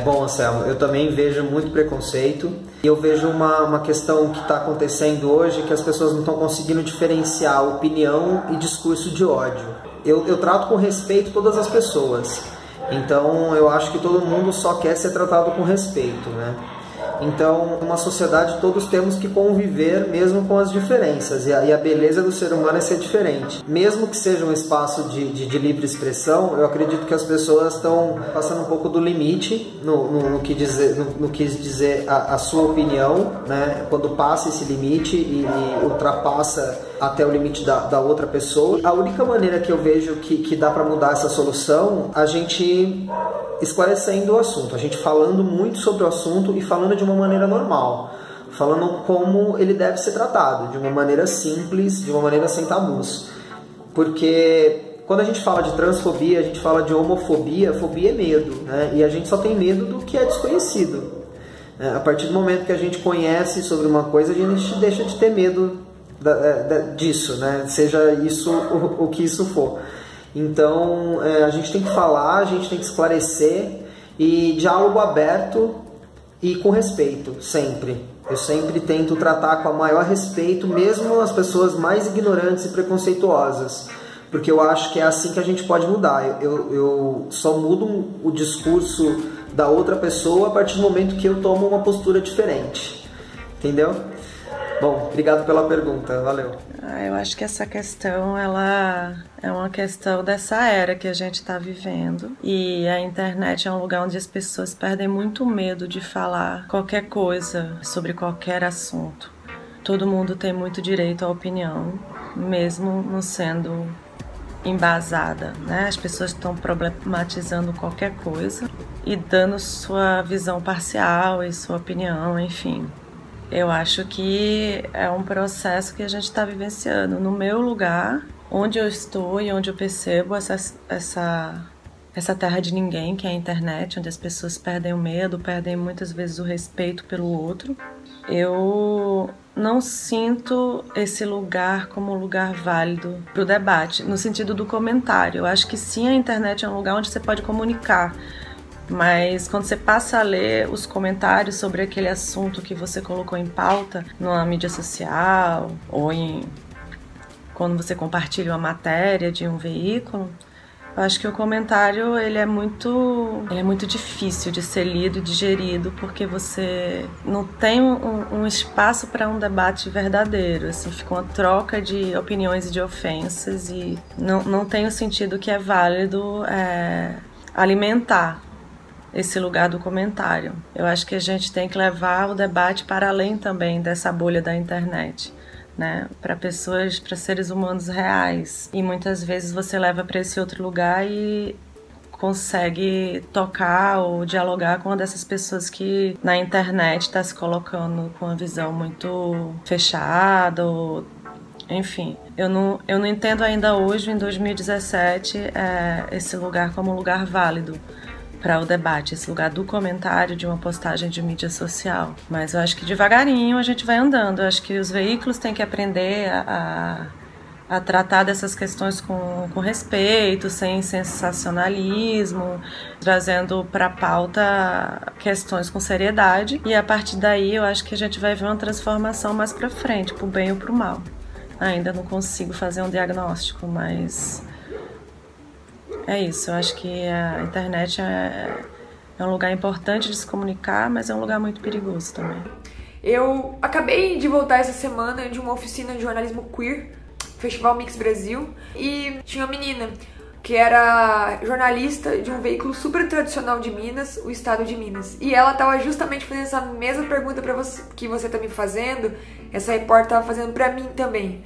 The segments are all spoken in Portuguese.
Bom, Anselmo, eu também vejo muito preconceito e eu vejo uma questão que está acontecendo hoje, que as pessoas não estão conseguindo diferenciar opinião e discurso de ódio. Eu trato com respeito todas as pessoas, então eu acho que todo mundo só quer ser tratado com respeito, né? Então, numa sociedade todos temos que conviver mesmo com as diferenças, e a beleza do ser humano é ser diferente. Mesmo que seja um espaço de livre expressão, eu acredito que as pessoas estão passando um pouco do limite no que dizer a sua opinião, né? Quando passa esse limite e ultrapassa até o limite da outra pessoa. A única maneira que eu vejo que dá para mudar essa solução, a gente esclarecendo o assunto, a gente falando muito sobre o assunto e falando de uma maneira normal, falando como ele deve ser tratado, de uma maneira simples, de uma maneira sem tabus. Porque quando a gente fala de transfobia, a gente fala de homofobia, fobia é medo, né? E a gente só tem medo do que é desconhecido. A partir do momento que a gente conhece sobre uma coisa, a gente deixa de ter medo disso, né? Seja isso o que isso for. Então, a gente tem que falar, a gente tem que esclarecer, e diálogo aberto e com respeito, sempre. Eu sempre tento tratar com o maior respeito, mesmo as pessoas mais ignorantes e preconceituosas, porque eu acho que é assim que a gente pode mudar. Eu só mudo o discurso da outra pessoa a partir do momento que eu tomo uma postura diferente, entendeu? Bom, obrigado pela pergunta, valeu. Eu acho que essa questão, ela é uma questão dessa era que a gente está vivendo, e a internet é um lugar onde as pessoas perdem muito medo de falar qualquer coisa sobre qualquer assunto. Todo mundo tem muito direito à opinião, mesmo não sendo embasada, né? As pessoas estão problematizando qualquer coisa e dando sua visão parcial e sua opinião, enfim. Eu acho que é um processo que a gente está vivenciando. No meu lugar, onde eu estou e onde eu percebo essa terra de ninguém, que é a internet, onde as pessoas perdem o medo, perdem muitas vezes o respeito pelo outro, eu não sinto esse lugar como um lugar válido para o debate, no sentido do comentário. Eu acho que sim, a internet é um lugar onde você pode comunicar, mas quando você passa a ler os comentários sobre aquele assunto que você colocou em pauta numa mídia social, ou quando você compartilha uma matéria de um veículo, eu acho que o comentário ele é muito difícil de ser lido e digerido, porque você não tem um espaço para um debate verdadeiro, assim, fica uma troca de opiniões e de ofensas, e não tem o sentido que é válido alimentar esse lugar do comentário. Eu acho que a gente tem que levar o debate para além também dessa bolha da internet, né? Para pessoas, para seres humanos reais. E muitas vezes você leva para esse outro lugar e consegue tocar ou dialogar com uma dessas pessoas que na internet está se colocando com uma visão muito fechada, ou enfim. Eu não entendo ainda hoje, em 2017, esse lugar como um lugar válido para o debate, esse lugar do comentário de uma postagem de mídia social. Mas eu acho que devagarinho a gente vai andando. Eu acho que os veículos têm que aprender a tratar dessas questões com respeito, sem sensacionalismo, trazendo para a pauta questões com seriedade. E a partir daí eu acho que a gente vai ver uma transformação mais para frente, para o bem ou para o mal. Ainda não consigo fazer um diagnóstico, mas é isso. Eu acho que a internet é um lugar importante de se comunicar, mas é um lugar muito perigoso também. Eu acabei de voltar essa semana de uma oficina de jornalismo queer, Festival Mix Brasil, e tinha uma menina que era jornalista de um veículo super tradicional de Minas, o Estado de Minas. E ela estava justamente fazendo essa mesma pergunta para você, que você tá me fazendo, essa repórter estava fazendo para mim também.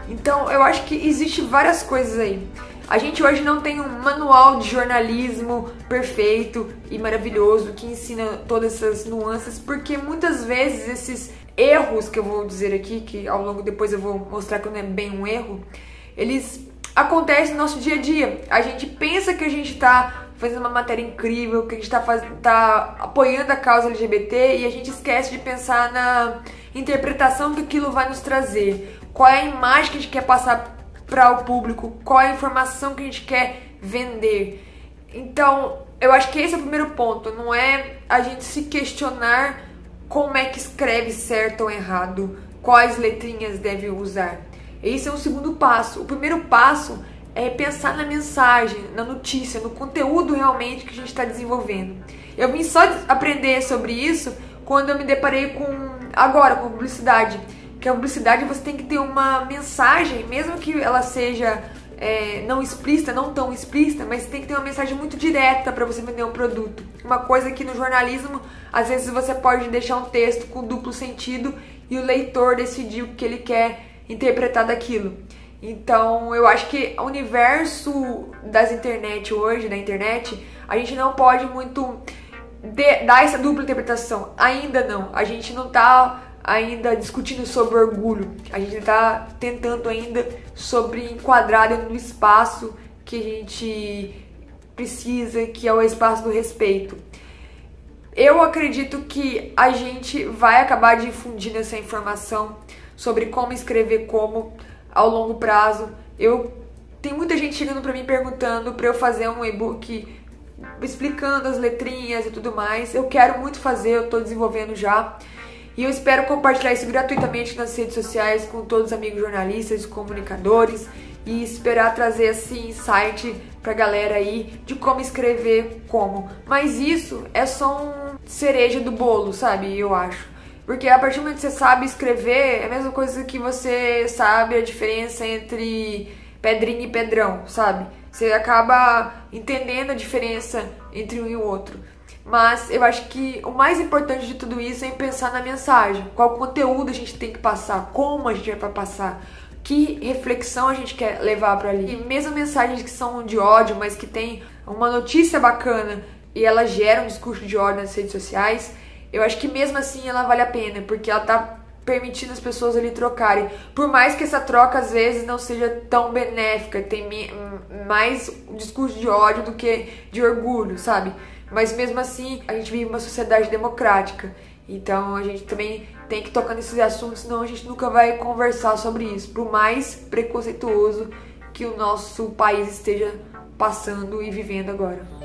Então eu acho que existe várias coisas aí. A gente hoje não tem um manual de jornalismo perfeito e maravilhoso que ensina todas essas nuances, porque muitas vezes esses erros que eu vou dizer aqui, que ao longo depois eu vou mostrar que não é bem um erro, eles acontecem no nosso dia a dia. A gente pensa que a gente tá fazendo uma matéria incrível, que a gente tá apoiando a causa LGBT e a gente esquece de pensar na interpretação que aquilo vai nos trazer. Qual é a imagem que a gente quer passar para o público, qual é a informação que a gente quer vender. Então, eu acho que esse é o primeiro ponto, não é a gente se questionar como é que escreve certo ou errado, quais letrinhas deve usar. Esse é o segundo passo. O primeiro passo é pensar na mensagem, na notícia, no conteúdo realmente que a gente está desenvolvendo. Eu vim só aprender sobre isso quando eu me deparei com publicidade. Que a publicidade você tem que ter uma mensagem, mesmo que ela seja não explícita, não tão explícita, mas tem que ter uma mensagem muito direta para você vender um produto. Uma coisa que no jornalismo, às vezes você pode deixar um texto com duplo sentido e o leitor decidir o que ele quer interpretar daquilo. Então, eu acho que o universo da internet, a gente não pode muito dar essa dupla interpretação. Ainda não. A gente não tá ainda discutindo sobre orgulho. A gente tá tentando ainda sobre enquadrar dentro do espaço que a gente precisa, que é o espaço do respeito. Eu acredito que a gente vai acabar difundindo essa informação sobre como escrever ao longo prazo. Tem muita gente chegando pra mim perguntando pra eu fazer um e-book explicando as letrinhas e tudo mais. Eu quero muito fazer, eu tô desenvolvendo já. E eu espero compartilhar isso gratuitamente nas redes sociais com todos os amigos jornalistas e comunicadores. E esperar trazer assim insight pra galera aí de como escrever como. Mas isso é só um cereja do bolo, sabe? Eu acho. Porque a partir do momento que você sabe escrever, é a mesma coisa que você sabe a diferença entre pedrinha e pedrão, sabe? Você acaba entendendo a diferença entre um e o outro. Mas eu acho que o mais importante de tudo isso é pensar na mensagem. Qual conteúdo a gente tem que passar, como a gente vai passar, que reflexão a gente quer levar para ali. E mesmo mensagens que são de ódio, mas que tem uma notícia bacana e ela gera um discurso de ódio nas redes sociais, eu acho que mesmo assim ela vale a pena, porque ela tá permitindo as pessoas ali trocarem. Por mais que essa troca às vezes não seja tão benéfica, tem mais um discurso de ódio do que de orgulho, sabe? Mas mesmo assim, a gente vive uma sociedade democrática. Então a gente também tem que tocar nesses assuntos, senão a gente nunca vai conversar sobre isso. Por mais preconceituoso que o nosso país esteja passando e vivendo agora.